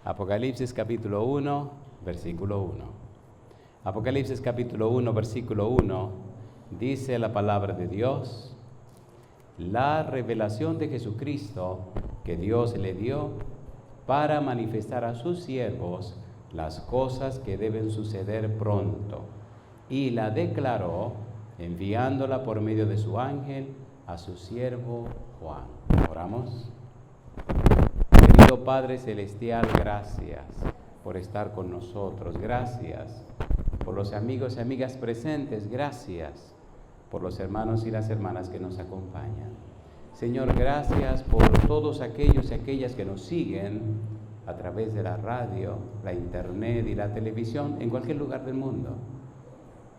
Apocalipsis capítulo 1, versículo 1. Apocalipsis capítulo 1, versículo 1, dice la palabra de Dios: la revelación de Jesucristo que Dios le dio para manifestar a sus siervos las cosas que deben suceder pronto, y la declaró enviándola por medio de su ángel a su siervo Juan. Oramos. Querido Padre Celestial, gracias por estar con nosotros, gracias por los amigos y amigas presentes, gracias por los hermanos y las hermanas que nos acompañan. Señor, gracias por todos aquellos y aquellas que nos siguen a través de la radio, la internet y la televisión en cualquier lugar del mundo.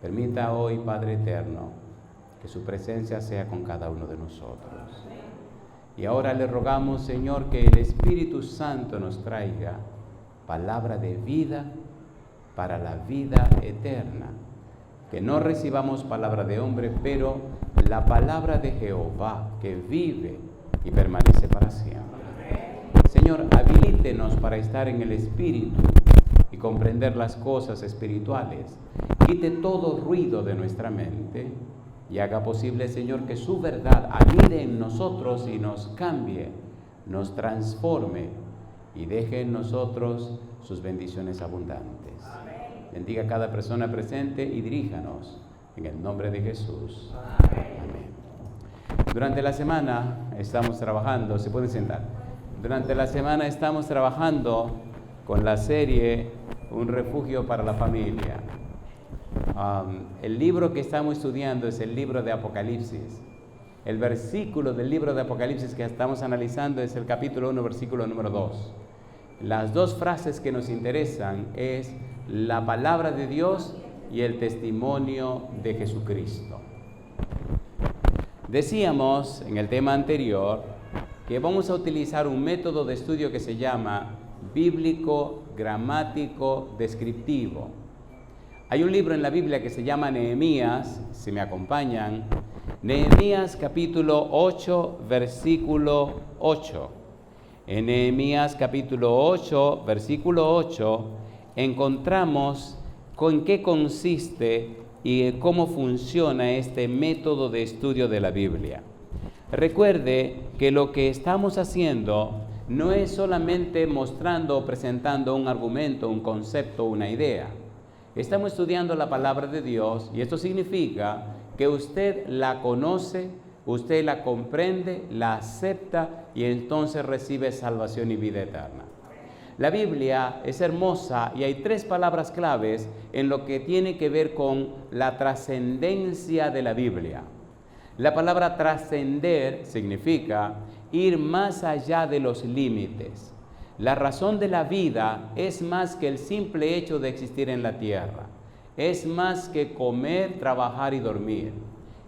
Permita hoy, Padre eterno, que su presencia sea con cada uno de nosotros. Y ahora le rogamos, Señor, que el Espíritu Santo nos traiga palabra de vida para la vida eterna. Que no recibamos palabra de hombre, pero la palabra de Jehová, que vive y permanece para siempre. Señor, habilítenos para estar en el Espíritu y comprender las cosas espirituales. Quite todo ruido de nuestra mente y haga posible, Señor, que su verdad anide en nosotros y nos cambie, nos transforme y deje en nosotros sus bendiciones abundantes. Bendiga a cada persona presente y diríjanos en el nombre de Jesús. Amén. Durante la semana estamos trabajando, se pueden sentar. Durante la semana estamos trabajando con la serie Un refugio para la familia. El libro que estamos estudiando es el libro de Apocalipsis. El versículo del libro de Apocalipsis que estamos analizando es el capítulo 1, versículo número 2. Las dos frases que nos interesan es la palabra de Dios y el testimonio de Jesucristo. Decíamos en el tema anterior que vamos a utilizar un método de estudio que se llama bíblico, gramático, descriptivo. Hay un libro en la Biblia que se llama Nehemías, si me acompañan. Nehemías capítulo 8, versículo 8. En Nehemías capítulo 8, versículo 8, encontramos con qué consiste y cómo funciona este método de estudio de la Biblia. Recuerde que lo que estamos haciendo no es solamente mostrando o presentando un argumento, un concepto, una idea. Estamos estudiando la palabra de Dios y esto significa que usted la conoce, usted la comprende, la acepta y entonces recibe salvación y vida eterna. La Biblia es hermosa y hay tres palabras claves en lo que tiene que ver con la trascendencia de la Biblia. La palabra trascender significa ir más allá de los límites. La razón de la vida es más que el simple hecho de existir en la tierra. Es más que comer, trabajar y dormir.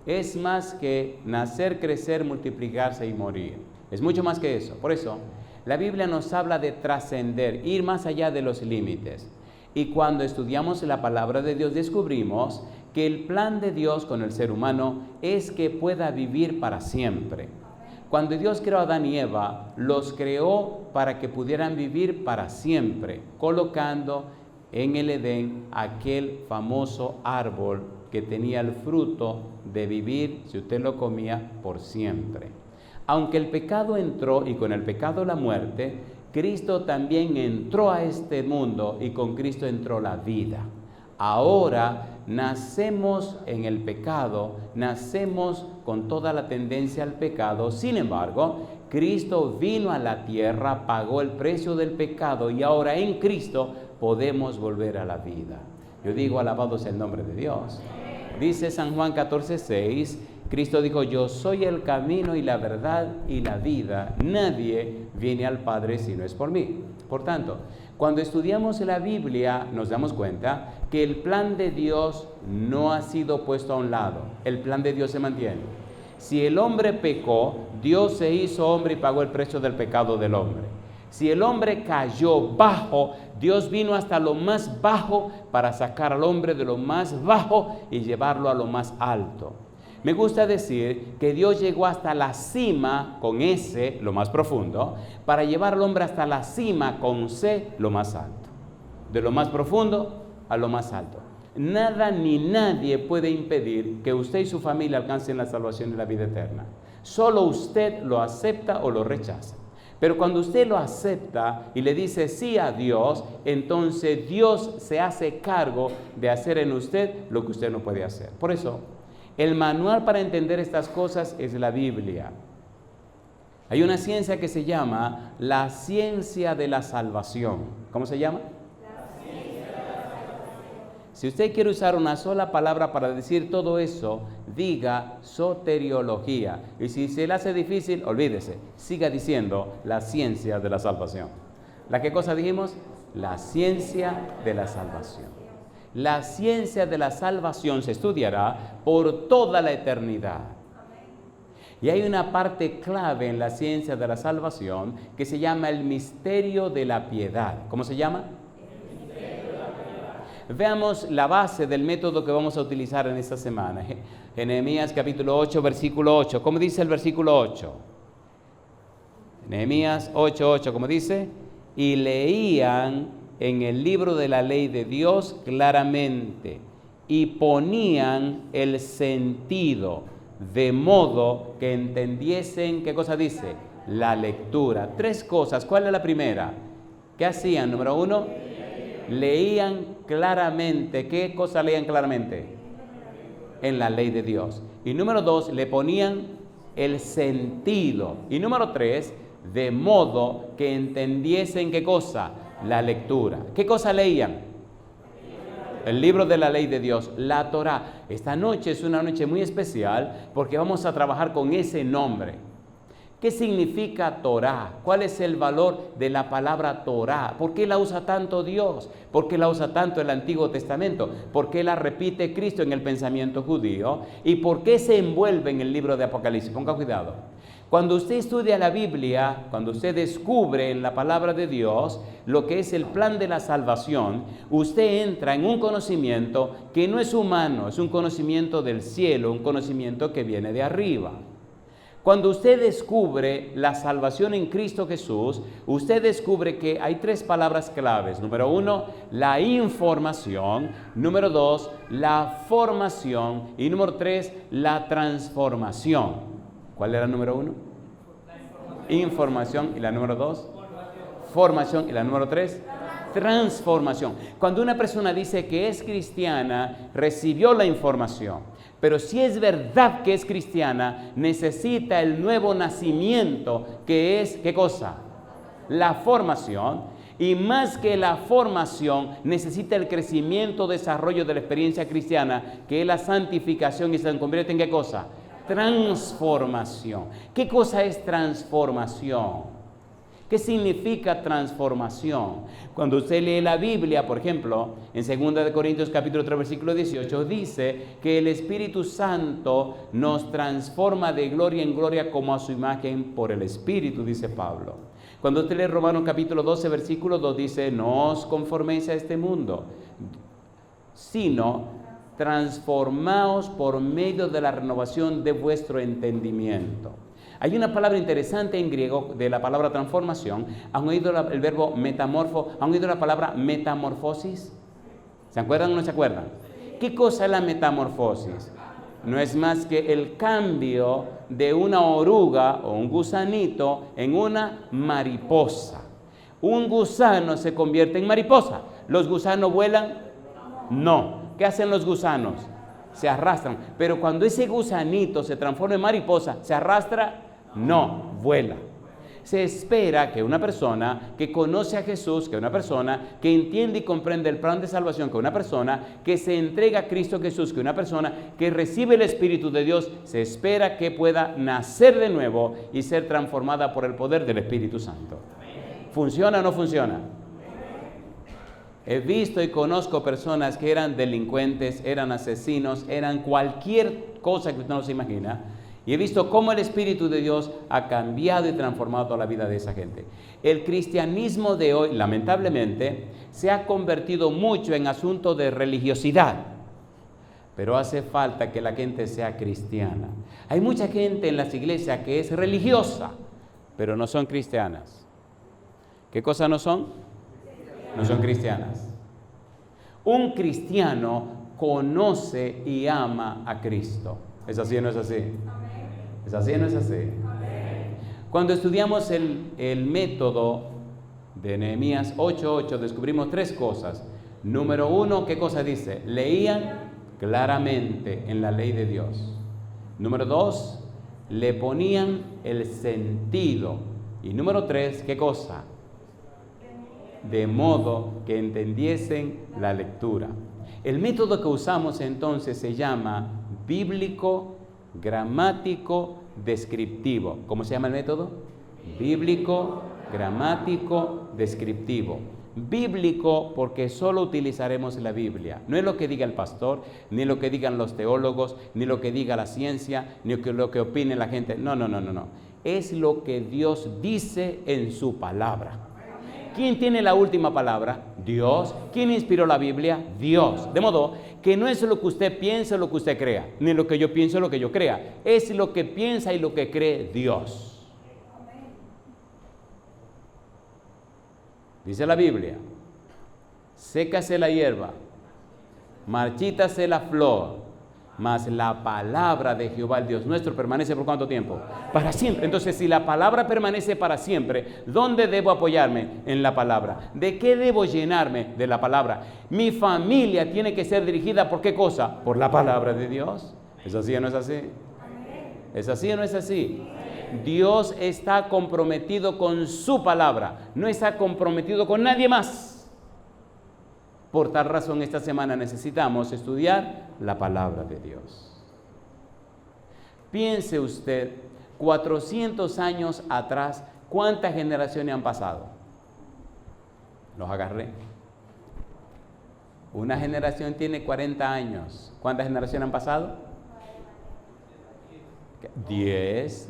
Es más que nacer, crecer, multiplicarse y morir. Es mucho más que eso. Por eso, la Biblia nos habla de trascender, ir más allá de los límites. Y cuando estudiamos la palabra de Dios, descubrimos que el plan de Dios con el ser humano es que pueda vivir para siempre. Cuando Dios creó a Adán y Eva, los creó para que pudieran vivir para siempre, colocando en el Edén aquel famoso árbol que tenía el fruto de vivir, si usted lo comía, por siempre. Aunque el pecado entró y con el pecado la muerte, Cristo también entró a este mundo y con Cristo entró la vida. Ahora nacemos en el pecado, nacemos con toda la tendencia al pecado. Sin embargo, Cristo vino a la tierra, pagó el precio del pecado y ahora en Cristo podemos volver a la vida. Yo digo, alabado sea el nombre de Dios. Dice San Juan 14:6, Cristo dijo, yo soy el camino y la verdad y la vida. Nadie viene al Padre si no es por mí. Por tanto, cuando estudiamos la Biblia nos damos cuenta que el plan de Dios no ha sido puesto a un lado. El plan de Dios se mantiene. Si el hombre pecó, Dios se hizo hombre y pagó el precio del pecado del hombre. Si el hombre cayó bajo, Dios vino hasta lo más bajo para sacar al hombre de lo más bajo y llevarlo a lo más alto. Me gusta decir que Dios llegó hasta la cima con S, lo más profundo, para llevar al hombre hasta la cima con C, lo más alto. De lo más profundo a lo más alto. Nada ni nadie puede impedir que usted y su familia alcancen la salvación y la vida eterna. Solo usted lo acepta o lo rechaza. Pero cuando usted lo acepta y le dice sí a Dios, entonces Dios se hace cargo de hacer en usted lo que usted no puede hacer. Por eso, el manual para entender estas cosas es la Biblia. Hay una ciencia que se llama la ciencia de la salvación. ¿Cómo se llama? La ciencia de la salvación. Si usted quiere usar una sola palabra para decir todo eso, diga soteriología. Y si se le hace difícil, olvídese. Siga diciendo la ciencia de la salvación. ¿La qué cosa dijimos? La ciencia de la salvación. La ciencia de la salvación se estudiará por toda la eternidad. Y hay una parte clave en la ciencia de la salvación que se llama el misterio de la piedad. ¿Cómo se llama? El misterio de la piedad. Veamos la base del método que vamos a utilizar en esta semana. Nehemías capítulo 8, versículo 8. ¿Cómo dice el versículo 8? Nehemías 8:8, ¿cómo dice? Y leían en el libro de la ley de Dios claramente y ponían el sentido de modo que entendiesen, ¿qué cosa dice? La lectura. 3 cosas. ¿Cuál es la primera? ¿Qué hacían? Número 1, leían claramente. ¿Qué cosa leían claramente? En la ley de Dios. Y número 2, le ponían el sentido. Y número 3, de modo que entendiesen, ¿qué cosa? La lectura. ¿Qué cosa leían? El libro de la ley de Dios, la Torá. Esta noche es una noche muy especial porque vamos a trabajar con ese nombre. ¿Qué significa Torá? ¿Cuál es el valor de la palabra Torá? ¿Por qué la usa tanto Dios? ¿Por qué la usa tanto el Antiguo Testamento? ¿Por qué la repite Cristo en el pensamiento judío? ¿Y por qué se envuelve en el libro de Apocalipsis? Ponga cuidado. Cuando usted estudia la Biblia, cuando usted descubre en la palabra de Dios lo que es el plan de la salvación, usted entra en un conocimiento que no es humano, es un conocimiento del cielo, un conocimiento que viene de arriba. Cuando usted descubre la salvación en Cristo Jesús, usted descubre que hay 3 palabras claves. Número 1, la información. Número 2, la formación. Y número 3, la transformación. ¿Cuál era el número 1? Información. ¿Y la número 2? Formación. ¿Y la número 3? Transformación. Cuando una persona dice que es cristiana, recibió la información. Pero si es verdad que es cristiana, necesita el nuevo nacimiento, que es, ¿qué cosa? La formación. Y más que la formación, necesita el crecimiento, desarrollo de la experiencia cristiana, que es la santificación, y se convierte en ¿qué cosa? Transformación. ¿Qué cosa es transformación? ¿Qué significa transformación? Cuando usted lee la Biblia, por ejemplo, en 2 Corintios capítulo 3, versículo 18, dice que el Espíritu Santo nos transforma de gloria en gloria como a su imagen por el Espíritu, dice Pablo. Cuando usted lee Romanos capítulo 12, versículo 2, dice, no os conforméis a este mundo, sino transformaos por medio de la renovación de vuestro entendimiento. Hay una palabra interesante en griego de la palabra transformación. ¿Han oído el verbo metamorfo? ¿Han oído la palabra metamorfosis? ¿Se acuerdan o no se acuerdan? ¿Qué cosa es la metamorfosis? No es más que el cambio de una oruga o un gusanito en una mariposa. Un gusano se convierte en mariposa. ¿Los gusanos vuelan? No. ¿Qué hacen los gusanos? Se arrastran. Pero cuando ese gusanito se transforma en mariposa, ¿se arrastra? No, vuela. Se espera que una persona que conoce a Jesús, que una persona que entiende y comprende el plan de salvación, que una persona que se entrega a Cristo Jesús, que una persona que recibe el Espíritu de Dios, se espera que pueda nacer de nuevo y ser transformada por el poder del Espíritu Santo. ¿Funciona o no funciona? He visto y conozco personas que eran delincuentes, eran asesinos, eran cualquier cosa que usted no se imagina. Y he visto cómo el Espíritu de Dios ha cambiado y transformado toda la vida de esa gente. El cristianismo de hoy, lamentablemente, se ha convertido mucho en asunto de religiosidad. pero hace falta que la gente sea cristiana. Hay mucha gente en las iglesias que es religiosa, pero no son cristianas. ¿Qué cosa no son? No son cristianas. Un cristiano conoce y ama a Cristo. ¿Es así o no es así? ¿Es así o no es así? Cuando estudiamos el método de Nehemías 8:8, descubrimos 3 cosas. Número 1, ¿qué cosa dice? Leían claramente en la ley de Dios. Número 2, le ponían el sentido. Y número 3, ¿qué cosa? De modo que entendiesen la lectura. El método que usamos entonces se llama bíblico, gramático, descriptivo. ¿Cómo se llama el método? Bíblico, gramático, descriptivo. Bíblico porque solo utilizaremos la Biblia. No es lo que diga el pastor, ni lo que digan los teólogos, ni lo que diga la ciencia, ni lo que opine la gente. No. Es lo que Dios dice en su palabra. ¿Quién tiene la última palabra? Dios. ¿Quién inspiró la Biblia? Dios. De modo que no es lo que usted piensa o lo que usted crea, ni lo que yo pienso o lo que yo crea. Es lo que piensa y lo que cree Dios. Dice la Biblia, sécase la hierba, marchítase la flor, mas la palabra de Jehová el Dios nuestro permanece ¿por cuánto tiempo? Para siempre. Entonces, si la palabra permanece para siempre, ¿dónde debo apoyarme? En la palabra. ¿De qué debo llenarme? De la palabra. Mi familia tiene que ser dirigida ¿por qué cosa? Por la palabra de Dios. ¿Es así o no es así? ¿Es así o no es así? Dios está comprometido con su palabra, no está comprometido con nadie más. Por tal razón, esta semana necesitamos estudiar la palabra de Dios. Piense usted, 400 años atrás, ¿cuántas generaciones han pasado? Los agarré. Una generación tiene 40 años. ¿Cuántas generaciones han pasado? 10.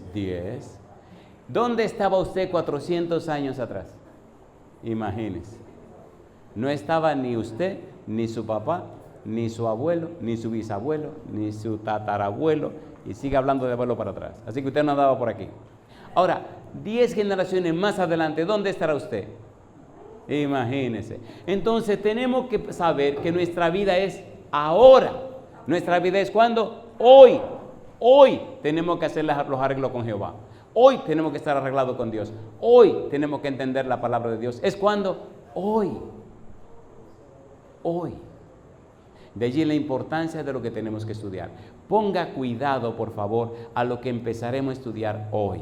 ¿Dónde estaba usted 400 años atrás? Imagínese. No estaba ni usted, ni su papá, ni su abuelo, ni su bisabuelo, ni su tatarabuelo, y sigue hablando de abuelo para atrás. Así que usted no andaba por aquí. Ahora, 10 generaciones más adelante, ¿dónde estará usted? Imagínese. Entonces tenemos que saber que nuestra vida es ahora. Nuestra vida es ¿cuándo? Hoy. Hoy tenemos que hacer los arreglos con Jehová. Hoy tenemos que estar arreglados con Dios. Hoy tenemos que entender la palabra de Dios. ¿Es cuándo? Hoy. Hoy. De allí la importancia de lo que tenemos que estudiar. Ponga cuidado, por favor, a lo que empezaremos a estudiar hoy.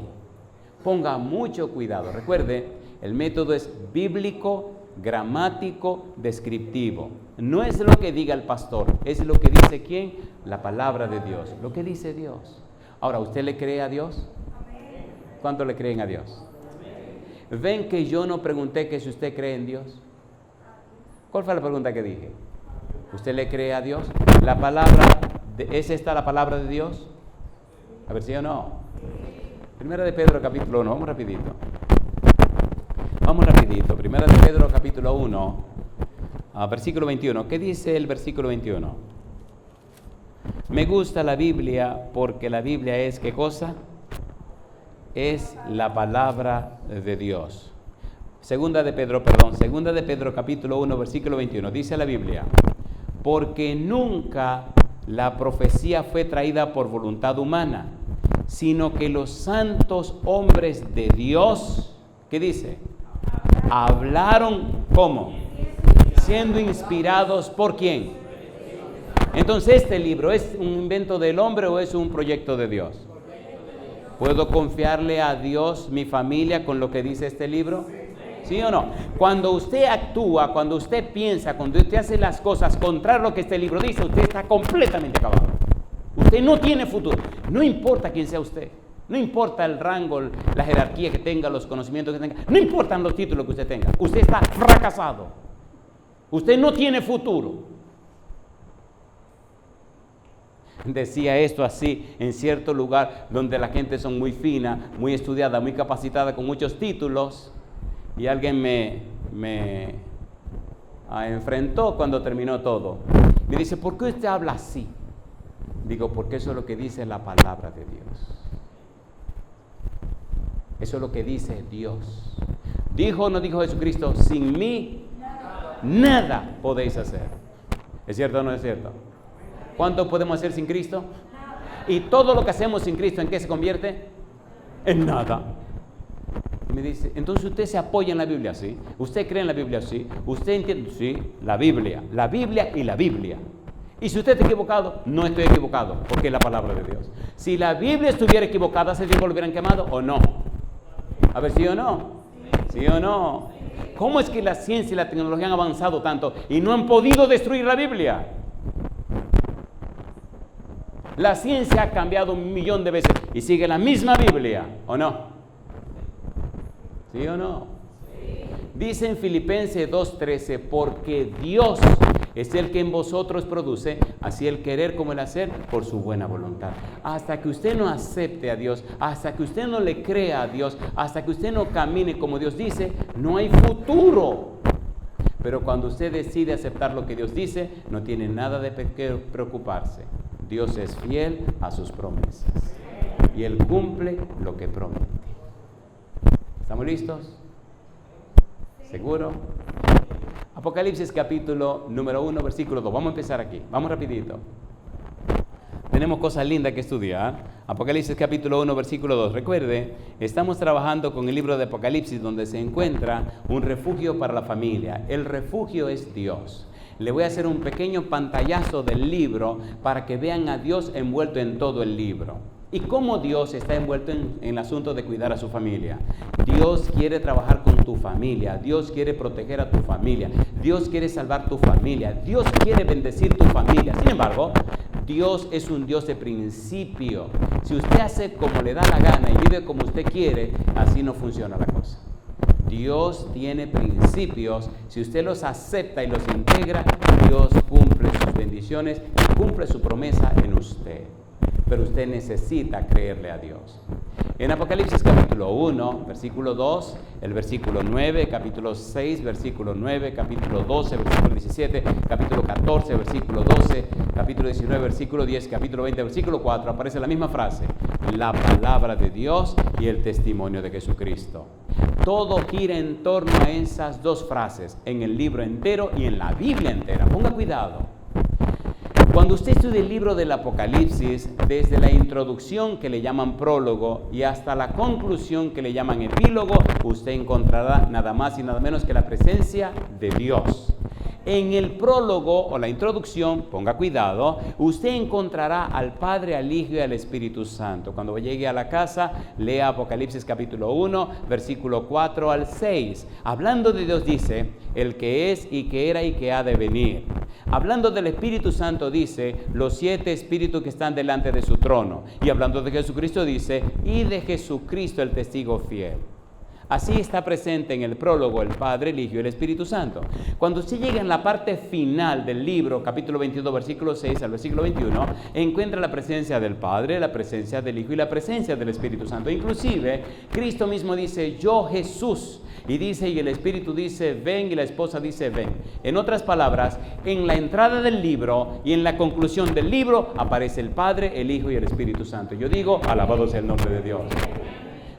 Ponga mucho cuidado. Recuerde, el método es bíblico, gramático, descriptivo. No es lo que diga el pastor, es lo que dice ¿quién? La palabra de Dios, lo que dice Dios. Ahora, ¿usted le cree a Dios? ¿Cuánto le creen a Dios? ¿Ven que yo no pregunté que si usted cree en Dios? ¿Cuál fue la pregunta que dije? ¿Usted le cree a Dios? ¿La palabra, es esta la palabra de Dios? A ver si o no. Primera de Pedro capítulo 1, vamos rapidito. Primera de Pedro capítulo 1, versículo 21. ¿Qué dice el versículo 21? Me gusta la Biblia porque la Biblia es, ¿qué cosa? Es la palabra de Dios. Segunda de Pedro capítulo 1, versículo 21. Dice la Biblia, porque nunca la profecía fue traída por voluntad humana, sino que los santos hombres de Dios, ¿qué dice? Hablaron, ¿cómo? Siendo inspirados ¿por quién? Entonces, ¿este libro es un invento del hombre o es un proyecto de Dios? ¿Puedo confiarle a Dios mi familia con lo que dice este libro? ¿Sí o no? Cuando usted actúa, cuando usted piensa, cuando usted hace las cosas contrario a lo que este libro dice, usted está completamente acabado. Usted no tiene futuro. No importa quién sea usted. No importa el rango, la jerarquía que tenga, los conocimientos que tenga. No importan los títulos que usted tenga. Usted está fracasado. Usted no tiene futuro. Decía esto así en cierto lugar donde la gente son muy fina, muy estudiada, muy capacitada, con muchos títulos. Y alguien me enfrentó cuando terminó todo. Me dice, ¿por qué usted habla así? Digo, porque eso es lo que dice la palabra de Dios. Eso es lo que dice Dios. ¿Dijo o no dijo Jesucristo? Sin mí, nada podéis hacer. ¿Es cierto o no es cierto? ¿Cuánto podemos hacer sin Cristo? Y todo lo que hacemos sin Cristo, ¿en qué se convierte? En nada. Y me dice, entonces usted se apoya en la Biblia, ¿sí? ¿Usted cree en la Biblia, sí? ¿Usted entiende? Sí, la Biblia y la Biblia. Y si usted está equivocado, no estoy equivocado, porque es la palabra de Dios. Si la Biblia estuviera equivocada, ¿hace tiempo lo hubieran quemado o no? A ver, ¿sí o no? ¿Sí o no? ¿Cómo es que la ciencia y la tecnología han avanzado tanto y no han podido destruir la Biblia? La ciencia ha cambiado 1,000,000 de veces y sigue la misma Biblia, ¿o no? ¿Sí o no? Dice en Filipenses 2:13, porque Dios es el que en vosotros produce, así el querer como el hacer, por su buena voluntad. Hasta que usted no acepte a Dios, hasta que usted no le crea a Dios, hasta que usted no camine como Dios dice, no hay futuro. Pero cuando usted decide aceptar lo que Dios dice, no tiene nada de qué preocuparse. Dios es fiel a sus promesas y Él cumple lo que promete. ¿Estamos listos? ¿Seguro? Apocalipsis capítulo número 1, versículo 2. Vamos a empezar aquí. Vamos rapidito. Tenemos cosas lindas que estudiar. Apocalipsis capítulo 1, versículo 2. Recuerde, estamos trabajando con el libro de Apocalipsis donde se encuentra un refugio para la familia. El refugio es Dios. Le voy a hacer un pequeño pantallazo del libro para que vean a Dios envuelto en todo el libro. ¿Y cómo Dios está envuelto en el asunto de cuidar a su familia? Dios quiere trabajar con tu familia. Dios quiere proteger a tu familia. Dios quiere salvar tu familia. Dios quiere bendecir tu familia. Sin embargo, Dios es un Dios de principio. Si usted hace como le da la gana y vive como usted quiere, así no funciona la cosa. Dios tiene principios. Si usted los acepta y los integra, Dios cumple sus bendiciones y cumple su promesa en usted. Pero usted necesita creerle a Dios. En Apocalipsis capítulo 1, versículo 2, el versículo 9, capítulo 6, versículo 9, capítulo 12, versículo 17, capítulo 14, versículo 12, capítulo 19, versículo 10, capítulo 20, versículo 4, aparece la misma frase: la palabra de Dios y el testimonio de Jesucristo. Todo gira en torno a esas dos frases, en el libro entero y en la Biblia entera. Ponga cuidado. Cuando usted estudia el libro del Apocalipsis, desde la introducción que le llaman prólogo y hasta la conclusión que le llaman epílogo, usted encontrará nada más y nada menos que la presencia de Dios. En el prólogo o la introducción, ponga cuidado, usted encontrará al Padre, al Hijo y al Espíritu Santo. Cuando llegue a la casa, lea Apocalipsis capítulo 1, versículo 4 al 6. Hablando de Dios dice, el que es y que era y que ha de venir. Hablando del Espíritu Santo dice, los 7 espíritus que están delante de su trono. Y hablando de Jesucristo dice, y de Jesucristo el testigo fiel. Así está presente en el prólogo el Padre, el Hijo y el Espíritu Santo. Cuando usted llega en la parte final del libro, capítulo 22, versículo 6 al versículo 21, encuentra la presencia del Padre, la presencia del Hijo y la presencia del Espíritu Santo. Inclusive, Cristo mismo dice, yo Jesús. Y dice, y el Espíritu dice, ven, y la esposa dice, ven. En otras palabras, en la entrada del libro y en la conclusión del libro aparece el Padre, el Hijo y el Espíritu Santo. Yo digo, alabado sea el nombre de Dios.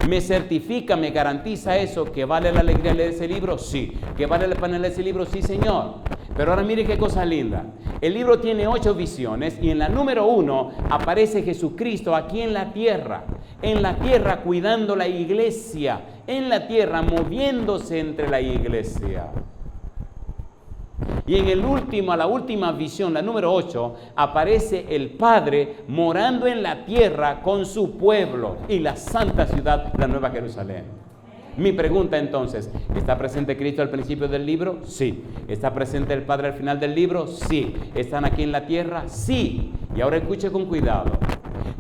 ¿Me certifica, me garantiza eso, que vale la alegría leer ese libro? Sí. ¿Que vale la pena leer ese libro? Sí, Señor. Pero ahora mire qué cosa linda. El libro tiene 8 visiones y en la número 1 aparece Jesucristo aquí en la tierra cuidando la iglesia, en la tierra moviéndose entre la iglesia. Y en la última visión, la número 8, aparece el Padre morando en la tierra con su pueblo y la santa ciudad, la Nueva Jerusalén. Mi pregunta entonces, ¿está presente Cristo al principio del libro? Sí. ¿Está presente el Padre al final del libro? Sí. ¿Están aquí en la tierra? Sí. Y ahora escuche con cuidado.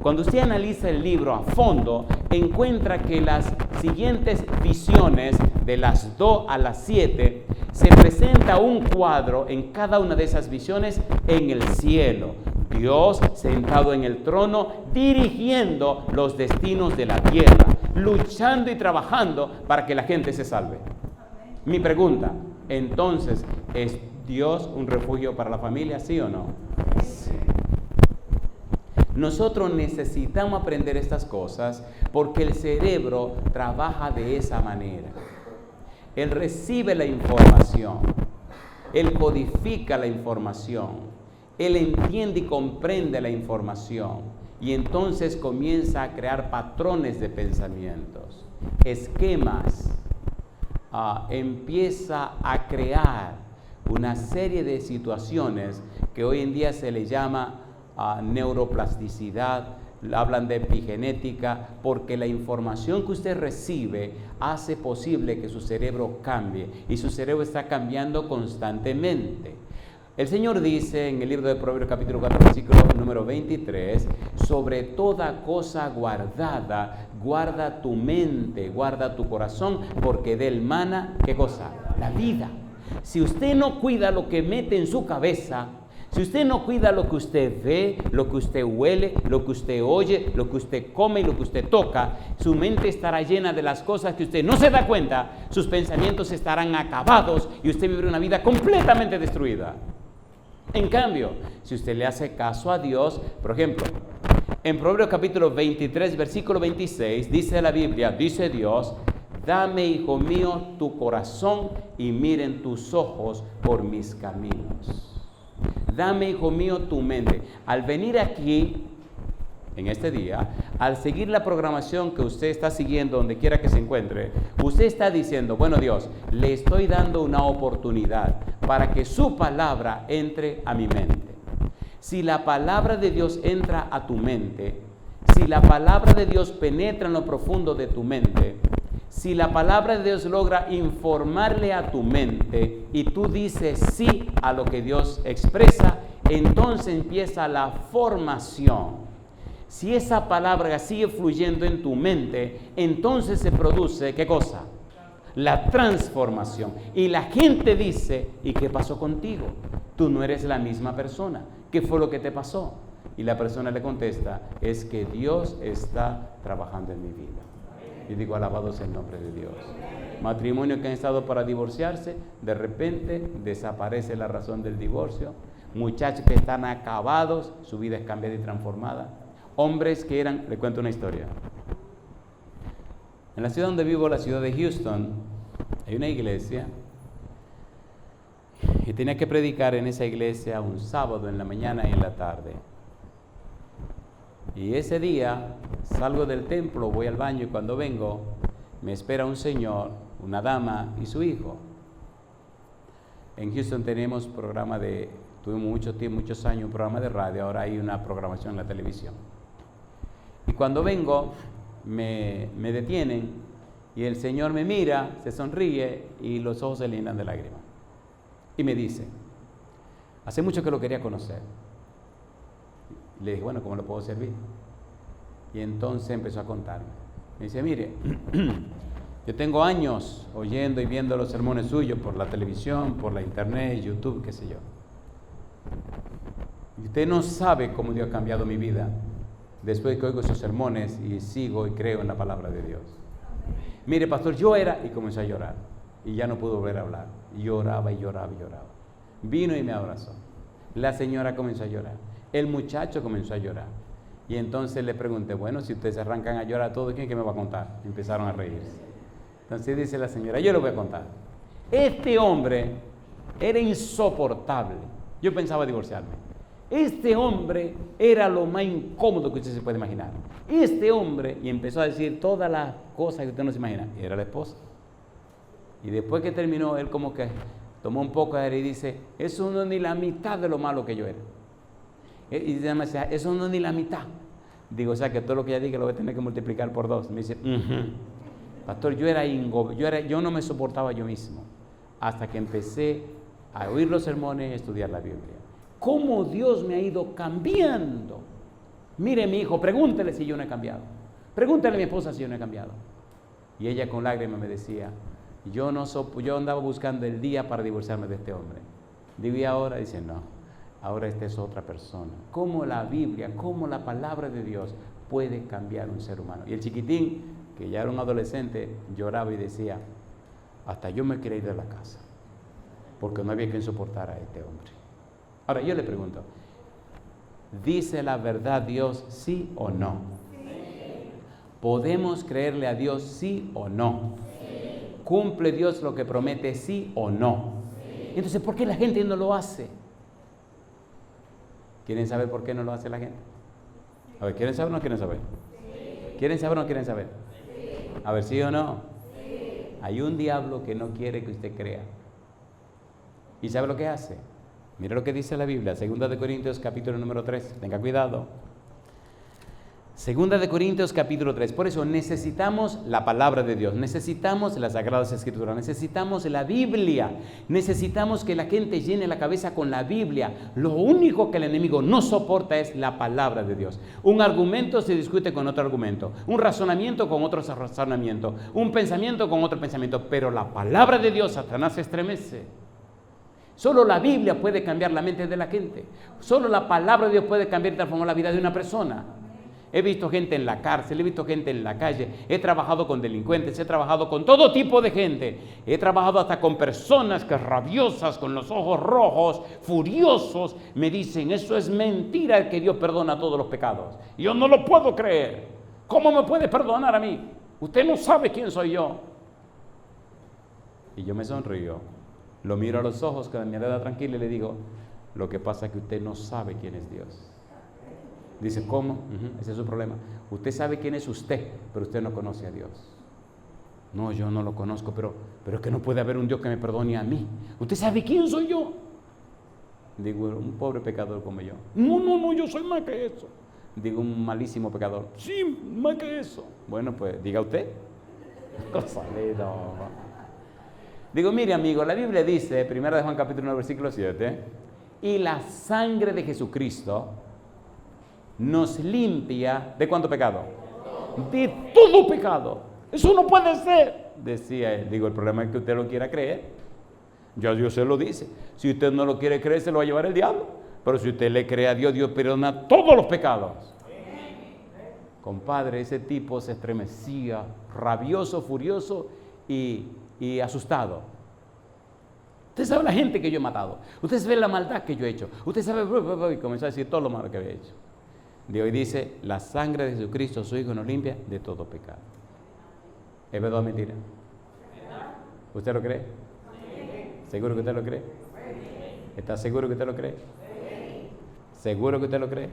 Cuando usted analiza el libro a fondo, encuentra que las siguientes visiones, de las 2 a las 7, se presenta un cuadro en cada una de esas visiones en el cielo. Dios sentado en el trono, dirigiendo los destinos de la tierra, luchando y trabajando para que la gente se salve. Mi pregunta, entonces, ¿es Dios un refugio para la familia, sí o no? Sí. Nosotros necesitamos aprender estas cosas porque el cerebro trabaja de esa manera. Él recibe la información, él codifica la información, él entiende y comprende la información y entonces comienza a crear patrones de pensamientos, esquemas, empieza a crear una serie de situaciones que hoy en día se le llama neuroplasticidad, hablan de epigenética, porque la información que usted recibe hace posible que su cerebro cambie y su cerebro está cambiando constantemente. El Señor dice en el libro de Proverbios capítulo 4 versículo número 23, sobre toda cosa guardada, guarda tu mente, guarda tu corazón, porque de él mana, ¿qué cosa? La vida. Si usted no cuida lo que mete en su cabeza, si usted no cuida lo que usted ve, lo que usted huele, lo que usted oye, lo que usted come y lo que usted toca, su mente estará llena de las cosas que usted no se da cuenta, sus pensamientos estarán acabados y usted vivirá una vida completamente destruida. En cambio, si usted le hace caso a Dios, por ejemplo, en Proverbios capítulo 23, versículo 26, dice la Biblia, dice Dios, dame, hijo mío, tu corazón y miren tus ojos por mis caminos. Dame, hijo mío, tu mente. Al venir aquí, en este día, al seguir la programación que usted está siguiendo donde quiera que se encuentre, usted está diciendo, bueno Dios, le estoy dando una oportunidad para que su palabra entre a mi mente. Si la palabra de Dios entra a tu mente, si la palabra de Dios penetra en lo profundo de tu mente, si la palabra de Dios logra informarle a tu mente y tú dices sí a lo que Dios expresa, entonces empieza la formación. Si esa palabra sigue fluyendo en tu mente, entonces se produce, ¿qué cosa? La transformación. Y la gente dice, ¿y qué pasó contigo? Tú no eres la misma persona. ¿Qué fue lo que te pasó? Y la persona le contesta, es que Dios está trabajando en mi vida. Y digo, alabado sea el nombre de Dios. Matrimonios que han estado para divorciarse, de repente desaparece la razón del divorcio. Muchachos que están acabados, su vida es cambiada y transformada. Hombres que eran, le cuento una historia. En la ciudad donde vivo, la ciudad de Houston, hay una iglesia y tenía que predicar en esa iglesia un sábado en la mañana y en la tarde. Y ese día salgo del templo, voy al baño y cuando vengo me espera un señor, una dama y su hijo. En Houston tenemos tuvimos muchos años un programa de radio, ahora hay una programación en la televisión. Y cuando vengo me detienen y el señor me mira, se sonríe y los ojos se llenan de lágrimas. Y me dice, hace mucho que lo quería conocer. Le dije, bueno, ¿cómo lo puedo servir? Y entonces empezó a contarme. Me dice, mire, yo tengo años oyendo y viendo los sermones suyos por la televisión, por la internet, YouTube, qué sé yo. Y usted no sabe cómo Dios ha cambiado mi vida después que oigo sus sermones y sigo y creo en la palabra de Dios. Mire, pastor, yo era, y comenzó a llorar. Y ya no pudo volver a hablar. Y lloraba y lloraba y lloraba. Vino y me abrazó. La señora comenzó a llorar. El muchacho comenzó a llorar. Y entonces le pregunté, bueno, si ustedes arrancan a llorar todos, ¿quién que me va a contar? Y empezaron a reírse. Entonces dice la señora, yo le voy a contar. Este hombre era insoportable. Yo pensaba divorciarme. Este hombre era lo más incómodo que usted se puede imaginar. Este hombre, y empezó a decir todas las cosas que usted no se imagina, era la esposa. Y después que terminó, él como que tomó un poco de aire y dice, eso no es ni la mitad de lo malo que yo era. Y me decía, eso no es ni la mitad. Digo, o sea, que todo lo que ella diga lo voy a tener que multiplicar por 2. Me dice, pastor, yo no me soportaba yo mismo. Hasta que empecé a oír los sermones y a estudiar la Biblia. ¿Cómo Dios me ha ido cambiando? Mire, mi hijo, pregúntele si yo no he cambiado. Pregúntele a mi esposa si yo no he cambiado. Y ella con lágrimas me decía, yo andaba buscando el día para divorciarme de este hombre. Digo, y ahora dice, no, ahora esta es otra persona. ¿Cómo la Biblia, cómo la palabra de Dios puede cambiar un ser humano? Y el chiquitín, que ya era un adolescente, lloraba y decía, hasta yo me quería ir de la casa, porque no había quien soportara a este hombre. Ahora yo le pregunto, ¿Dice la verdad Dios, sí o no? ¿Podemos creerle a Dios, sí o no? ¿Cumple Dios lo que promete, sí o no? Entonces, ¿por qué la gente no lo hace? ¿Quieren saber por qué no lo hace la gente? A ver, ¿quieren saber o no quieren saber? ¿Quieren saber o no quieren saber? A ver, ¿sí o no? Hay un diablo que no quiere que usted crea. ¿Y sabe lo que hace? Mira lo que dice la Biblia, 2 Corintios capítulo número 3. Tenga cuidado. 2 Corintios capítulo 3. Por eso necesitamos la palabra de Dios, necesitamos las Sagradas Escrituras, necesitamos la Biblia, necesitamos que la gente llene la cabeza con la Biblia. Lo único que el enemigo no soporta es la palabra de Dios. Un argumento se discute con otro argumento, un razonamiento con otro razonamiento, un pensamiento con otro pensamiento, pero la palabra de Dios, Satanás se estremece. Solo la Biblia puede cambiar la mente de la gente, solo la palabra de Dios puede cambiar y transformar la vida de una persona. He visto gente en la cárcel, he visto gente en la calle, he trabajado con delincuentes, he trabajado con todo tipo de gente. He trabajado hasta con personas que rabiosas, con los ojos rojos, furiosos, me dicen, eso es mentira que Dios perdona todos los pecados. Y yo no lo puedo creer. ¿Cómo me puede perdonar a mí? Usted no sabe quién soy yo. Y yo me sonrío, lo miro a los ojos con la mirada tranquila y le digo, lo que pasa es que usted no sabe quién es Dios. Dice, ¿cómo? Ese es su problema. Usted sabe quién es usted, pero usted no conoce a Dios. No, yo no lo conozco, pero es que no puede haber un Dios que me perdone a mí. ¿Usted sabe quién soy yo? Digo, un pobre pecador como yo. No, yo soy más que eso. Digo, un malísimo pecador. Sí, más que eso. Bueno, pues, diga usted. Digo, mire amigo, la Biblia dice, 1 Juan capítulo 9, versículo 7, y la sangre de Jesucristo nos limpia, ¿de cuánto pecado? De todo pecado. Eso no puede ser, decía él. Digo, el problema es que usted lo quiera creer. Ya Dios se lo dice. Si usted no lo quiere creer, se lo va a llevar el diablo. Pero si usted le cree a Dios, Dios perdona todos los pecados. Compadre, ese tipo se estremecía, rabioso, furioso y asustado. Usted sabe la gente que yo he matado. Usted sabe la maldad que yo he hecho. Usted sabe, y comenzó a decir todo lo malo que había hecho. Dios dice, la sangre de Jesucristo, su Hijo, nos limpia de todo pecado. ¿Es verdad o mentira? ¿Usted lo cree? ¿Seguro que usted lo cree? ¿Está seguro que usted lo cree? ¿Seguro que usted lo cree?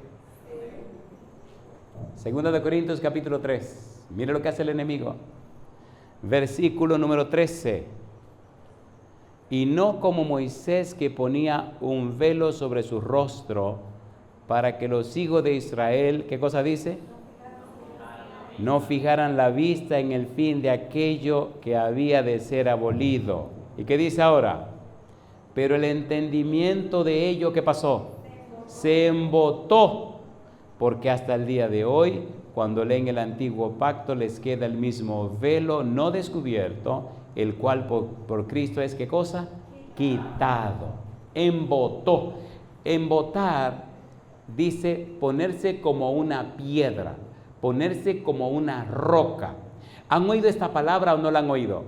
2 Corintios capítulo 3. Mire lo que hace el enemigo. Versículo número 13. Y no como Moisés, que ponía un velo sobre su rostro para que los hijos de Israel, ¿qué cosa dice? No fijaran la vista en el fin de aquello que había de ser abolido. ¿Y qué dice ahora? Pero el entendimiento de ello, ¿qué pasó? Se embotó, porque hasta el día de hoy, cuando leen el antiguo pacto, les queda el mismo velo no descubierto, el cual por Cristo es, ¿qué cosa? Quitado. Embotó. Embotar dice ponerse como una piedra, ponerse como una roca. ¿Han oído esta palabra o no la han oído?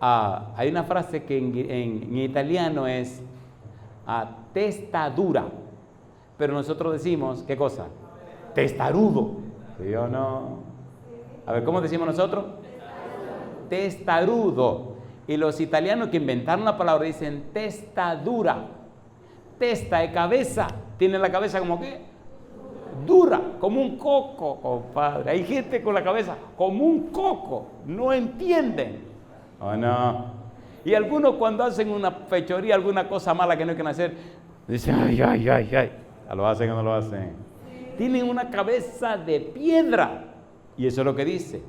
Hay una frase que en italiano es testa dura, pero nosotros decimos, ¿qué cosa? Testarudo. ¿Sí o no? A ver, ¿cómo decimos nosotros? Testarudo. Y los italianos que inventaron la palabra dicen testadura. Testa de cabeza. Tiene la cabeza como ¿qué? Dura, como un coco, compadre. Hay gente con la cabeza como un coco. No entienden. ¿O no? Y algunos cuando hacen una fechoría, alguna cosa mala que no quieren hacer, dicen, ay. ¿Lo hacen o no lo hacen? Tienen una cabeza de piedra. Y eso es lo que dice.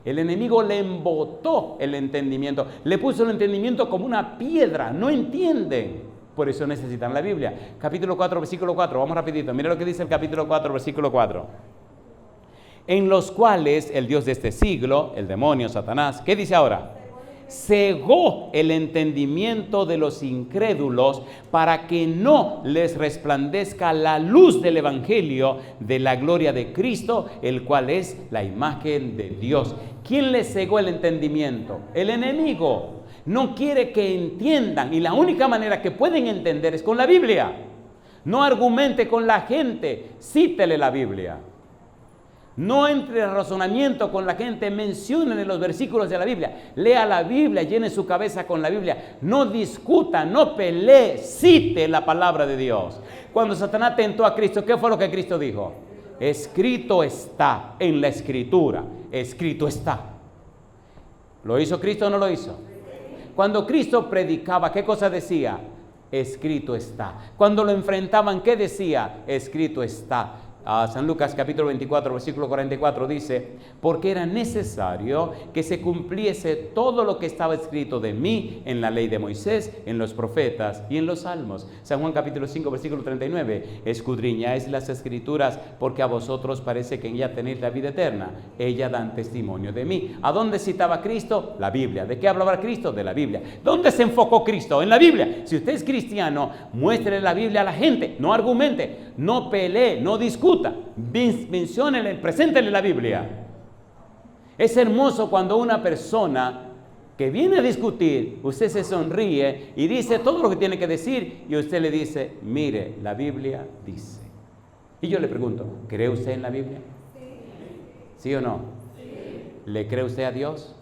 El enemigo le embotó el entendimiento. Le puso el entendimiento como una piedra. No entienden. Por eso necesitan la Biblia. Capítulo 4, versículo 4. Vamos rapidito. Mira lo que dice el capítulo 4, versículo 4. En los cuales el Dios de este siglo, el demonio, Satanás, ¿qué dice ahora? Cegó el entendimiento de los incrédulos para que no les resplandezca la luz del evangelio de la gloria de Cristo, el cual es la imagen de Dios. ¿Quién les cegó el entendimiento? El enemigo. No quiere que entiendan, y la única manera que pueden entender es con la Biblia. No argumente con la gente, cítele la Biblia. No entre en razonamiento con la gente, mencionen los versículos de la Biblia. Lea la Biblia, llene su cabeza con la Biblia. No discuta, no pelee, cite la palabra de Dios. Cuando Satanás tentó a Cristo, ¿qué fue lo que Cristo dijo? Escrito está en la Escritura, escrito está. ¿Lo hizo Cristo o no lo hizo? Cuando Cristo predicaba, ¿qué cosa decía? Escrito está. Cuando lo enfrentaban, ¿qué decía? Escrito está. San Lucas capítulo 24, versículo 44 dice, porque era necesario que se cumpliese todo lo que estaba escrito de mí en la ley de Moisés, en los profetas y en los salmos. San Juan capítulo 5, versículo 39, escudriñáis las escrituras porque a vosotros parece que en ella tenéis la vida eterna. Ellas dan testimonio de mí. ¿A dónde citaba Cristo? La Biblia. ¿De qué hablaba Cristo? De la Biblia. ¿Dónde se enfocó Cristo? En la Biblia. Si usted es cristiano, muéstrele la Biblia a la gente, no argumente, no pelee, no discute. Menciónele, preséntele la Biblia. Es hermoso cuando una persona que viene a discutir, usted se sonríe y dice todo lo que tiene que decir y usted le dice, mire, la Biblia dice. Y yo le pregunto, ¿cree usted en la Biblia? ¿Sí o no? ¿Le cree usted a Dios?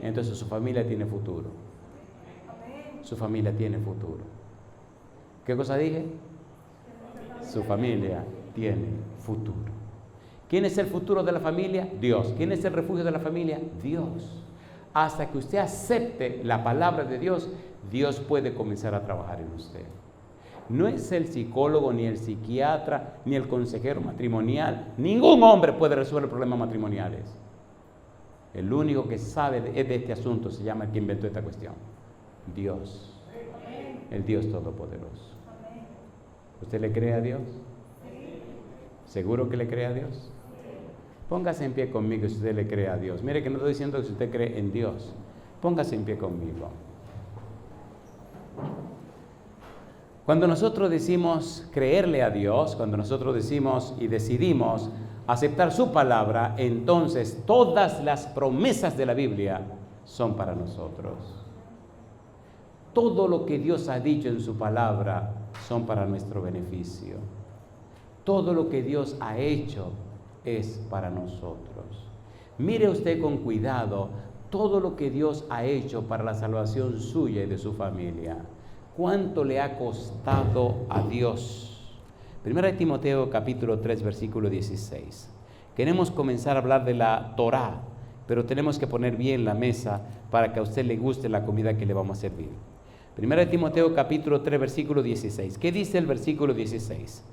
Entonces su familia tiene futuro. Su familia tiene futuro. ¿Qué cosa dije? Su familia tiene futuro. ¿Quién es el futuro de la familia? Dios. ¿Quién es el refugio de la familia? Dios. Hasta que usted acepte la palabra de Dios, Dios puede comenzar a trabajar en usted. No es el psicólogo, ni el psiquiatra, ni el consejero matrimonial. Ningún hombre puede resolver problemas matrimoniales. El único que sabe de este asunto se llama el que inventó esta cuestión. Dios. El Dios Todopoderoso. ¿Usted le cree a Dios? ¿Seguro que le cree a Dios? Póngase en pie conmigo si usted le cree a Dios. Mire que no estoy diciendo que si usted cree en Dios. Póngase en pie conmigo. Cuando nosotros decimos creerle a Dios, cuando nosotros decimos y decidimos aceptar su palabra, entonces todas las promesas de la Biblia son para nosotros. Todo lo que Dios ha dicho en su palabra son para nuestro beneficio. Todo lo que Dios ha hecho es para nosotros. Mire usted con cuidado todo lo que Dios ha hecho para la salvación suya y de su familia. ¿Cuánto le ha costado a Dios? Primera de Timoteo capítulo 3 versículo 16. Queremos comenzar a hablar de la Torá, pero tenemos que poner bien la mesa para que a usted le guste la comida que le vamos a servir. Primera de Timoteo capítulo 3 versículo 16. ¿Qué dice el versículo 16?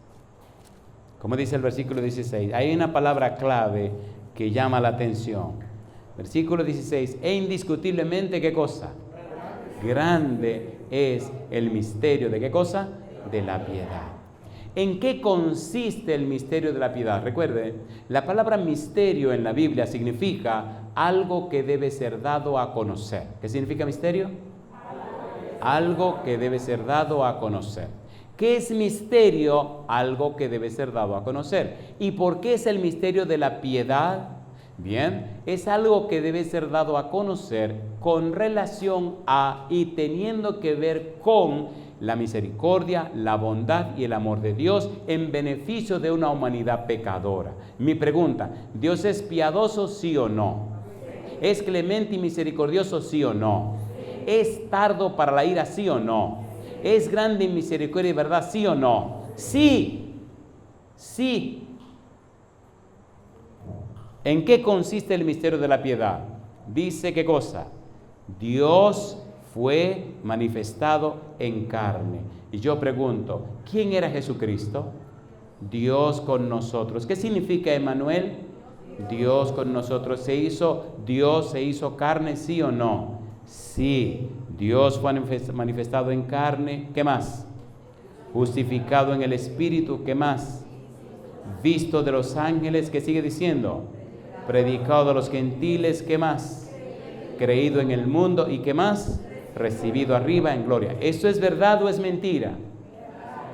¿Cómo dice el versículo 16? Hay una palabra clave que llama la atención. Versículo 16. E indiscutiblemente, ¿qué cosa? Grande es el misterio de ¿qué cosa? De la piedad. ¿En qué consiste el misterio de la piedad? Recuerde, la palabra misterio en la Biblia significa algo que debe ser dado a conocer. ¿Qué significa misterio? Algo que debe ser dado a conocer. ¿Qué es misterio? Algo que debe ser dado a conocer. ¿Y por qué es el misterio de la piedad? Bien, es algo que debe ser dado a conocer con relación a y teniendo que ver con la misericordia, la bondad y el amor de Dios en beneficio de una humanidad pecadora. Mi pregunta, ¿Dios es piadoso, sí o no? ¿Es clemente y misericordioso, sí o no? ¿Es tardo para la ira, sí o no? ¿Es grande en misericordia y verdad, sí o no? Sí, sí. ¿En qué consiste el misterio de la piedad? Dice, ¿qué cosa? Dios fue manifestado en carne. Y yo pregunto, ¿quién era Jesucristo? Dios con nosotros. ¿Qué significa Emmanuel? Dios con nosotros. Dios se hizo carne, ¿sí o no? Sí. Dios fue manifestado en carne. ¿Qué más? Justificado en el Espíritu. ¿Qué más? Visto de los ángeles. ¿Qué sigue diciendo? Predicado a los gentiles. ¿Qué más? Creído en el mundo. ¿Y qué más? Recibido arriba en gloria. ¿Eso es verdad o es mentira?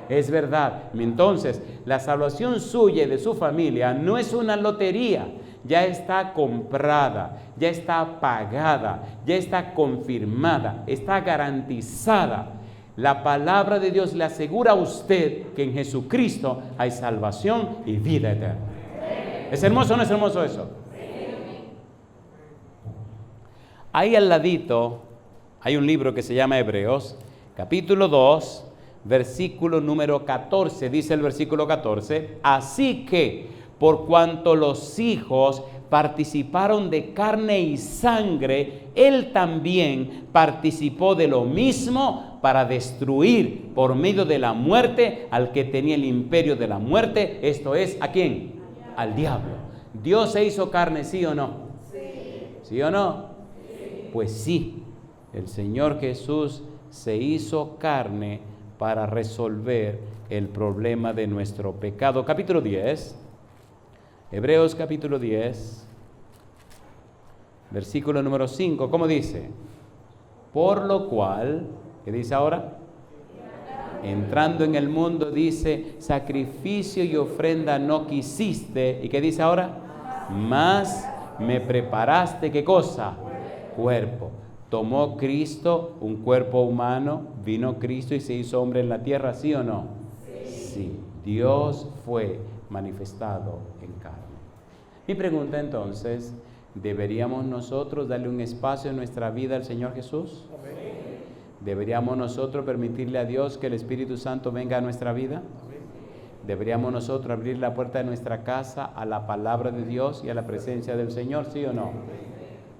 Es verdad. Entonces, la salvación suya y de su familia no es una lotería. Ya está comprada, ya está pagada, ya está confirmada, está garantizada. La palabra de Dios le asegura a usted que en Jesucristo hay salvación y vida eterna. ¿Es hermoso o no es hermoso eso? Ahí al ladito hay un libro que se llama Hebreos, capítulo 2, versículo número 14. Dice el versículo 14, así que por cuanto los hijos participaron de carne y sangre, él también participó de lo mismo para destruir por medio de la muerte al que tenía el imperio de la muerte, esto es, ¿a quién? Al diablo. ¿Dios se hizo carne, sí o no? ¿Sí o no? Pues sí, el Señor Jesús se hizo carne para resolver el problema de nuestro pecado. Capítulo 10, Hebreos capítulo 10, versículo número 5, ¿cómo dice? Por lo cual, ¿qué dice ahora? Entrando en el mundo, dice, sacrificio y ofrenda no quisiste. ¿Y qué dice ahora? Mas me preparaste, ¿qué cosa? Cuerpo. Tomó Cristo un cuerpo humano, vino Cristo y se hizo hombre en la tierra, ¿sí o no? Sí. Dios fue manifestado en carne. Mi pregunta entonces, ¿deberíamos nosotros darle un espacio en nuestra vida al Señor Jesús? ¿Deberíamos nosotros permitirle a Dios que el Espíritu Santo venga a nuestra vida? ¿Deberíamos nosotros abrir la puerta de nuestra casa a la palabra de Dios y a la presencia del Señor? ¿Sí o no?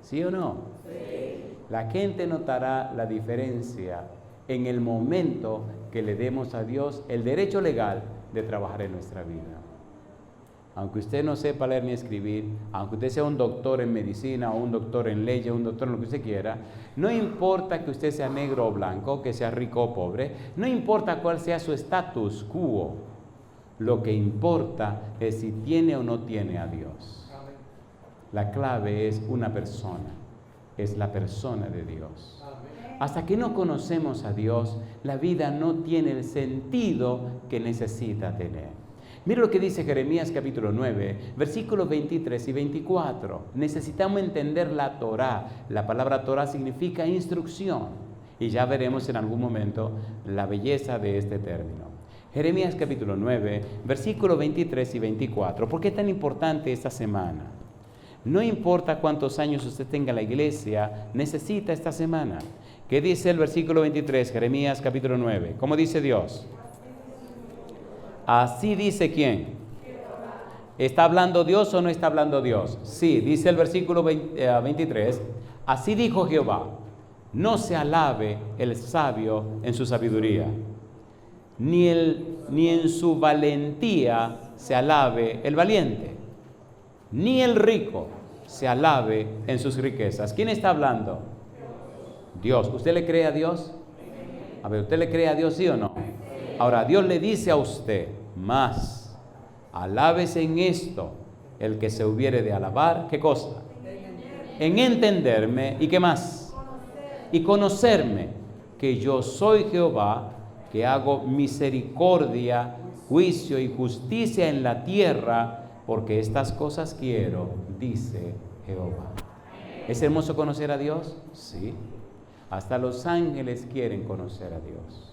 ¿Sí o no? La gente notará la diferencia en el momento que le demos a Dios el derecho legal de trabajar en nuestra vida. Aunque usted no sepa leer ni escribir, aunque usted sea un doctor en medicina o un doctor en leyes, un doctor en lo que usted quiera, no importa que usted sea negro o blanco, que sea rico o pobre, no importa cuál sea su status quo, lo que importa es si tiene o no tiene a Dios. La clave es una persona, es la persona de Dios. Hasta que no conocemos a Dios, la vida no tiene el sentido que necesita tener. Mira lo que dice Jeremías capítulo 9, versículos 23 y 24. Necesitamos entender la Torá. La palabra Torá significa instrucción. Y ya veremos en algún momento la belleza de este término. Jeremías capítulo 9, versículos 23 y 24. ¿Por qué es tan importante esta semana? No importa cuántos años usted tenga en la iglesia, necesita esta semana. ¿Qué dice el versículo 23? Jeremías capítulo 9. ¿Cómo dice Dios? Así dice ¿quién? ¿Está hablando Dios o no está hablando Dios? Sí, dice el versículo 23. Así dijo Jehová, no se alabe el sabio en su sabiduría, ni en su valentía se alabe el valiente, ni el rico se alabe en sus riquezas. ¿Quién está hablando? Dios. ¿Usted le cree a Dios? A ver, ¿usted le cree a Dios, sí o no? Ahora, Dios le dice a usted, más, alábese en esto, el que se hubiere de alabar, ¿qué cosa? En entenderme, ¿y qué más? Y conocerme, que yo soy Jehová, que hago misericordia, juicio y justicia en la tierra, porque estas cosas quiero, dice Jehová. ¿Es hermoso conocer a Dios? Sí. Hasta los ángeles quieren conocer a Dios.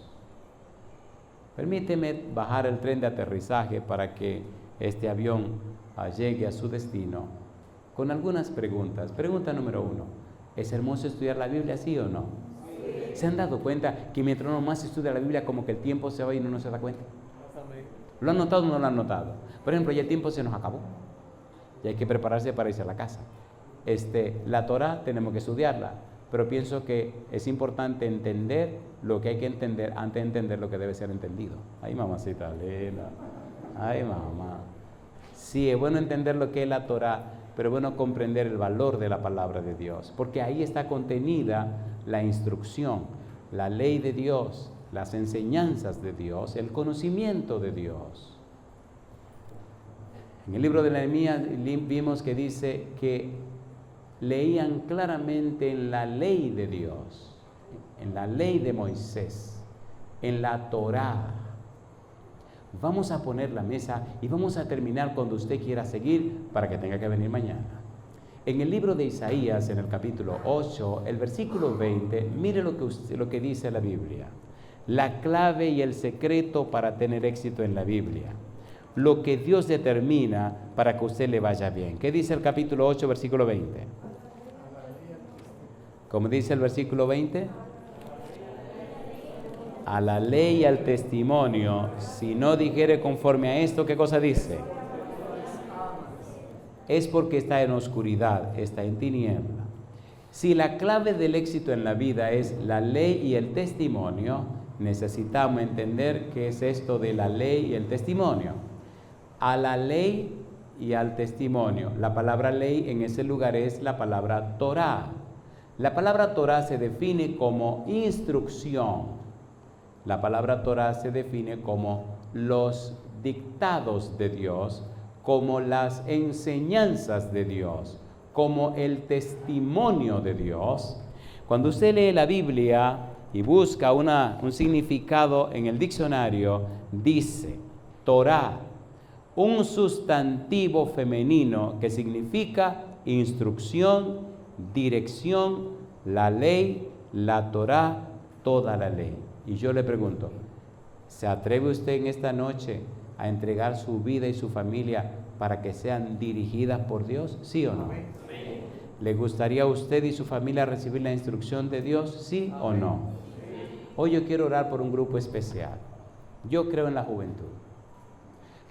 Permíteme bajar el tren de aterrizaje para que este avión llegue a su destino con algunas preguntas. Pregunta número 1. ¿Es hermoso estudiar la Biblia, sí o no? Sí. ¿Se han dado cuenta que mientras uno más estudia la Biblia como que el tiempo se va y uno no se da cuenta? ¿Lo han notado o no lo han notado? Por ejemplo, ya el tiempo se nos acabó. Ya hay que prepararse para irse a la casa. La Torá tenemos que estudiarla, pero pienso que es importante entender lo que hay que entender antes de entender lo que debe ser entendido. Ay, mamacita Elena. Ay, mamá. Sí, es bueno entender lo que es la Torá, pero es bueno comprender el valor de la palabra de Dios, porque ahí está contenida la instrucción, la ley de Dios, las enseñanzas de Dios, el conocimiento de Dios. En el libro de Nehemías vimos que dice que leían claramente en la ley de Dios, en la ley de Moisés, en la Torá. Vamos a poner la mesa y vamos a terminar cuando usted quiera seguir para que tenga que venir mañana. En el libro de Isaías, en el capítulo 8, el versículo 20, mire lo que dice la Biblia. la clave y el secreto para tener éxito en la Biblia. Lo que Dios determina para que a usted le vaya bien. ¿Qué dice el capítulo 8, versículo 20? ¿Cómo dice el versículo 20? A la ley y al testimonio, si no dijere conforme a esto, ¿qué cosa dice? Es porque está en oscuridad, está en tiniebla. Si la clave del éxito en la vida es la ley y el testimonio, necesitamos entender qué es esto de la ley y el testimonio. A la ley y al testimonio. La palabra ley en ese lugar es la palabra Torá. La palabra Torá se define como instrucción. La palabra Torá se define como los dictados de Dios, como las enseñanzas de Dios, como el testimonio de Dios. Cuando usted lee la Biblia y busca un significado en el diccionario, dice Torá, un sustantivo femenino que significa instrucción, dirección, la ley, la Torá, toda la ley. Y yo le pregunto, ¿se atreve usted en esta noche a entregar su vida y su familia para que sean dirigidas por Dios? ¿Sí o no? ¿Le gustaría a usted y su familia recibir la instrucción de Dios? ¿Sí o no? Hoy yo quiero orar por un grupo especial. Yo creo en la juventud.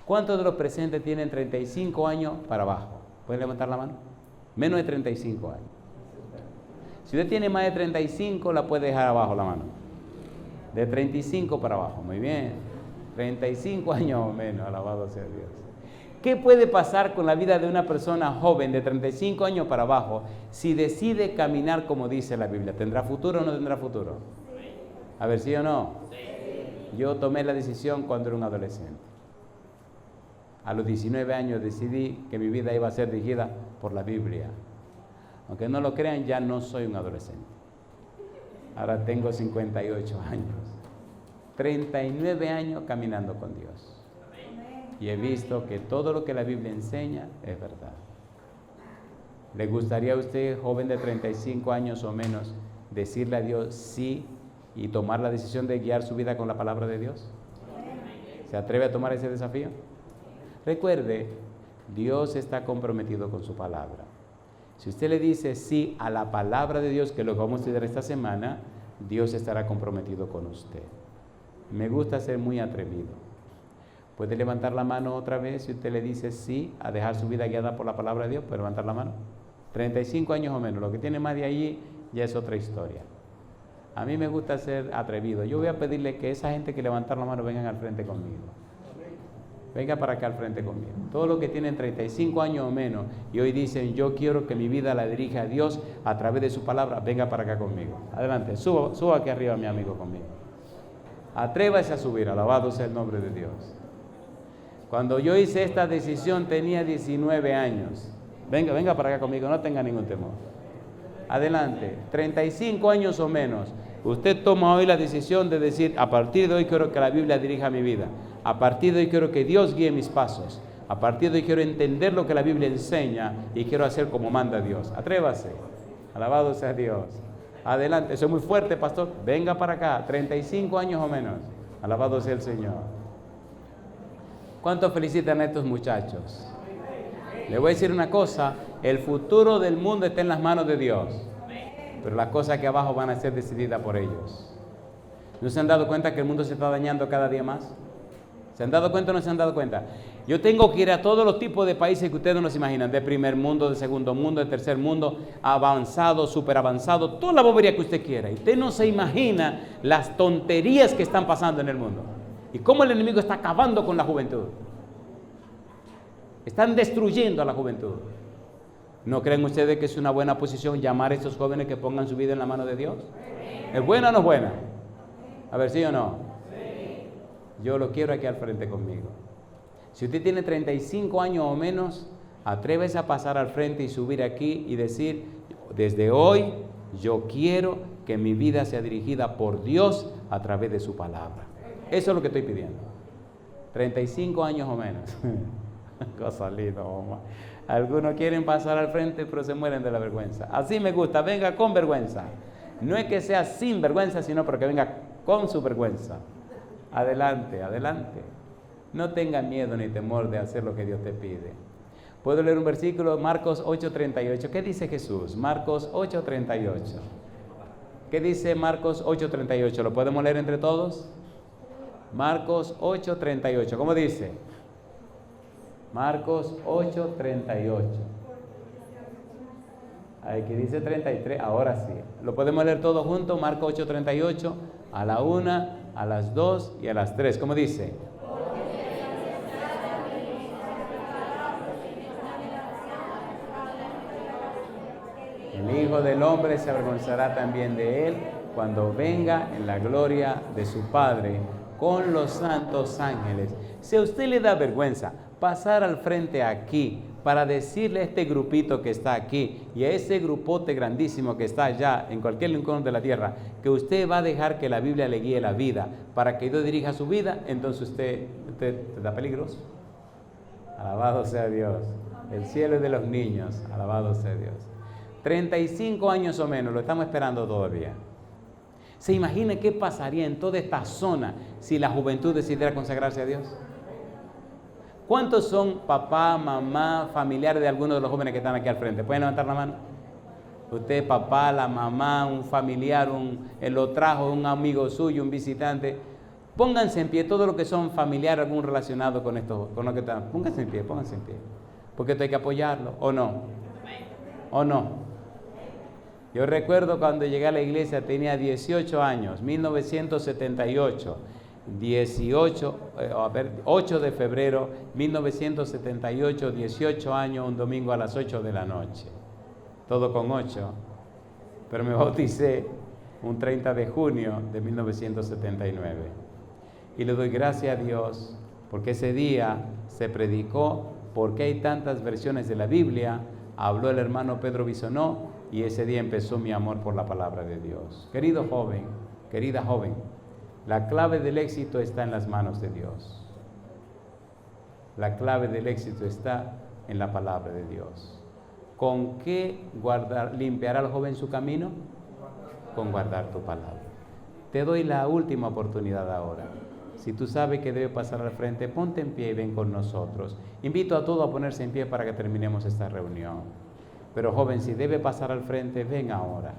¿Cuántos de los presentes tienen 35 años para abajo? ¿Pueden levantar la mano? Menos de 35 años. Si usted tiene más de 35, la puede dejar abajo la mano. De 35 para abajo, muy bien. 35 años o menos, alabado sea Dios. ¿Qué puede pasar con la vida de una persona joven de 35 años para abajo si decide caminar como dice la Biblia? ¿Tendrá futuro o no tendrá futuro? A ver, ¿sí o no? Yo tomé la decisión cuando era un adolescente. A los 19 años decidí que mi vida iba a ser dirigida por la Biblia. Aunque no lo crean, ya no soy un adolescente. Ahora tengo 58 años. 39 años caminando con Dios. Y he visto que todo lo que la Biblia enseña es verdad. ¿Le gustaría a usted, joven de 35 años o menos, decirle a Dios sí y tomar la decisión de guiar su vida con la palabra de Dios? ¿Se atreve a tomar ese desafío? Recuerde, Dios está comprometido con su palabra. Si usted le dice sí a la palabra de Dios, que es lo que vamos a estudiar esta semana, Dios estará comprometido con usted. Me gusta ser muy atrevido. ¿Puede levantar la mano otra vez si usted le dice sí a dejar su vida guiada por la palabra de Dios? ¿Puede levantar la mano? 35 años o menos. Lo que tiene más de allí ya es otra historia. A mí me gusta ser atrevido. Yo voy a pedirle que esa gente que levantar la mano vengan al frente conmigo. Venga para acá al frente conmigo. Todos los que tienen 35 años o menos y hoy dicen, yo quiero que mi vida la dirija a Dios a través de su palabra, venga para acá conmigo. Adelante, suba aquí arriba mi amigo conmigo. Atrévase a subir, alabado sea el nombre de Dios. Cuando yo hice esta decisión tenía 19 años. Venga para acá conmigo, no tenga ningún temor. Adelante, 35 años o menos. Usted toma hoy la decisión de decir, a partir de hoy quiero que la Biblia dirija mi vida. A partir de hoy quiero que Dios guíe mis pasos. A partir de hoy quiero entender lo que la Biblia enseña y quiero hacer como manda Dios. Atrévase. Alabado sea Dios. Adelante. Eso es muy fuerte, pastor. Venga para acá. 35 años o menos. Alabado sea el Señor. ¿Cuántos felicitan a estos muchachos? Le voy a decir una cosa. El futuro del mundo está en las manos de Dios. Pero las cosas aquí abajo van a ser decididas por ellos. ¿No se han dado cuenta que el mundo se está dañando cada día más? ¿Se han dado cuenta o no se han dado cuenta? Yo tengo que ir a todos los tipos de países que ustedes no se imaginan, de primer mundo, de segundo mundo, de tercer mundo, avanzado, súper avanzado, toda la bobería que usted quiera. Y usted no se imagina las tonterías que están pasando en el mundo. Y cómo el enemigo está acabando con la juventud. Están destruyendo a la juventud. ¿No creen ustedes que es una buena posición llamar a estos jóvenes que pongan su vida en la mano de Dios? ¿Es buena o no es buena? A ver, ¿sí o no? Yo lo quiero aquí al frente conmigo. Si usted tiene 35 años o menos, atrévese a pasar al frente y subir aquí y decir, desde hoy yo quiero que mi vida sea dirigida por Dios a través de su palabra. Eso es lo que estoy pidiendo. 35 años o menos. Cosa linda, mamá. Algunos quieren pasar al frente, pero se mueren de la vergüenza. Así me gusta, venga con vergüenza. No es que sea sin vergüenza, sino porque venga con su vergüenza. Adelante, adelante. No tenga miedo ni temor de hacer lo que Dios te pide. Puedo leer un versículo, Marcos 8:38. ¿Qué dice Jesús? Marcos 8:38. ¿Qué dice Marcos 8:38? ¿Lo podemos leer entre todos? Marcos 8:38. ¿Cómo dice? Marcos 8:38. Aquí dice 33. Ahora sí. ¿Lo podemos leer todos juntos? Marcos 8:38. A la 1, a las 2 y a las 3. ¿Cómo dice? El Hijo del Hombre se avergonzará también de él cuando venga en la gloria de su Padre con los santos ángeles. Si a usted le da vergüenza pasar al frente aquí para decirle a este grupito que está aquí y a ese grupote grandísimo que está allá en cualquier rincón de la tierra, que usted va a dejar que la Biblia le guíe la vida para que Dios dirija su vida, entonces usted está peligroso. Alabado sea Dios. El cielo es de los niños. Alabado sea Dios. 35 años o menos, lo estamos esperando todavía. ¿Se imagina qué pasaría en toda esta zona si la juventud decidiera consagrarse a Dios? ¿Cuántos son papá, mamá, familiares de algunos de los jóvenes que están aquí al frente? ¿Pueden levantar la mano? Usted, papá, la mamá, un familiar, lo trajo, un amigo suyo, un visitante. Pónganse en pie, todos los que son familiares, algún relacionado con esto, con lo que están. Pónganse en pie, porque esto hay que apoyarlo, ¿o no? ¿O no? Yo recuerdo cuando llegué a la iglesia, tenía 18 años, 1978, 8 de febrero, 1978, 18 años, un domingo a las 8 de la noche. Todo con 8, pero me bauticé un 30 de junio de 1979. Y le doy gracias a Dios porque ese día se predicó, porque hay tantas versiones de la Biblia. Habló el hermano Pedro Bisonó y ese día empezó mi amor por la palabra de Dios. Querido joven, querida joven, la clave del éxito está en las manos de Dios. La clave del éxito está en la palabra de Dios. ¿Con qué limpiará el joven su camino? Con guardar tu palabra. Te doy la última oportunidad ahora. Si tú sabes que debe pasar al frente, ponte en pie y ven con nosotros. Invito a todos a ponerse en pie para que terminemos esta reunión. Pero joven, si debe pasar al frente, ven ahora.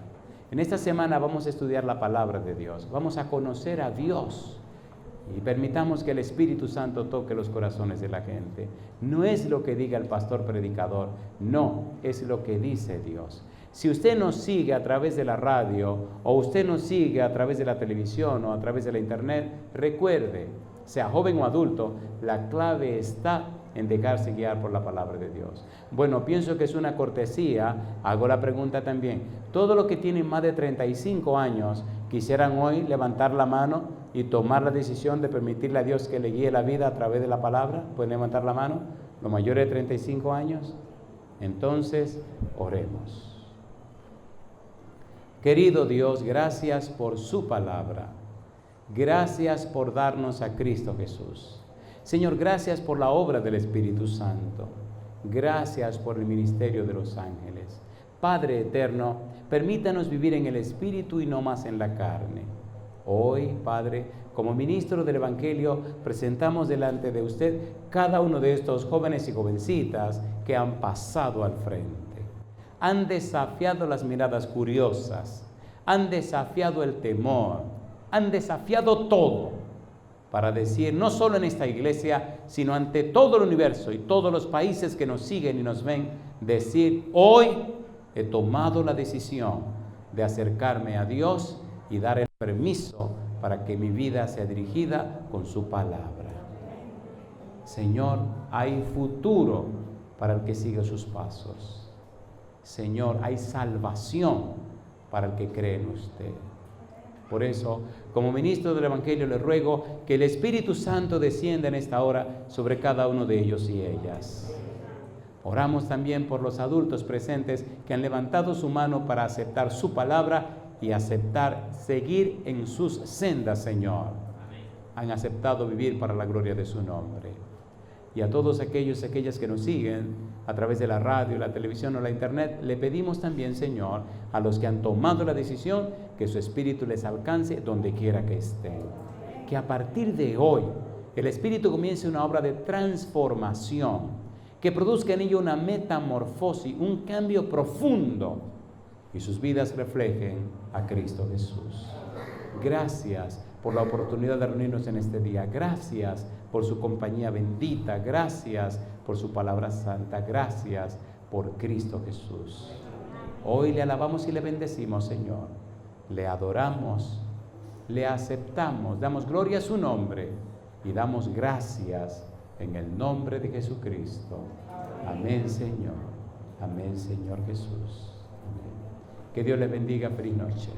En esta semana vamos a estudiar la palabra de Dios. Vamos a conocer a Dios. Y permitamos que el Espíritu Santo toque los corazones de la gente. No es lo que diga el pastor predicador, no, es lo que dice Dios. Si usted nos sigue a través de la radio, o usted nos sigue a través de la televisión o a través de la internet, recuerde, sea joven o adulto, la clave está en dejarse guiar por la palabra de Dios. Bueno, pienso que es una cortesía, hago la pregunta también. Todos los que tienen más de 35 años, quisieran hoy levantar la mano y tomar la decisión de permitirle a Dios que le guíe la vida a través de la palabra. ¿Pueden levantar la mano? Los mayores de 35 años. Entonces, oremos. Querido Dios, gracias por su palabra. Gracias por darnos a Cristo Jesús. Señor, gracias por la obra del Espíritu Santo. Gracias por el ministerio de los ángeles. Padre eterno, permítanos vivir en el Espíritu y no más en la carne. Hoy, Padre, como ministro del Evangelio, presentamos delante de usted cada uno de estos jóvenes y jovencitas que han pasado al frente. Han desafiado las miradas curiosas, han desafiado el temor, han desafiado todo para decir, no solo en esta iglesia, sino ante todo el universo y todos los países que nos siguen y nos ven, decir, hoy he tomado la decisión de acercarme a Dios y dar el permiso para que mi vida sea dirigida con su palabra. Señor, hay futuro para el que sigue sus pasos. Señor, hay salvación para el que cree en usted. Por eso, como ministro del Evangelio, le ruego que el Espíritu Santo descienda en esta hora sobre cada uno de ellos y ellas. Oramos también por los adultos presentes que han levantado su mano para aceptar su palabra y aceptar seguir en sus sendas, Señor. Han aceptado vivir para la gloria de su nombre. Y a todos aquellos y aquellas que nos siguen a través de la radio, la televisión o la internet, le pedimos también, Señor, a los que han tomado la decisión, que su Espíritu les alcance donde quiera que estén. Que a partir de hoy el Espíritu comience una obra de transformación, que produzca en ellos una metamorfosis, un cambio profundo, y sus vidas reflejen a Cristo Jesús. Gracias por la oportunidad de reunirnos en este día. Gracias por su compañía bendita. Gracias por su palabra santa. Gracias por Cristo Jesús. Hoy le alabamos y le bendecimos, Señor. Le adoramos, le aceptamos, damos gloria a su nombre y damos gracias en el nombre de Jesucristo. Amén, Señor. Amén, Señor Jesús. Amén. Que Dios les bendiga. Feliz noche.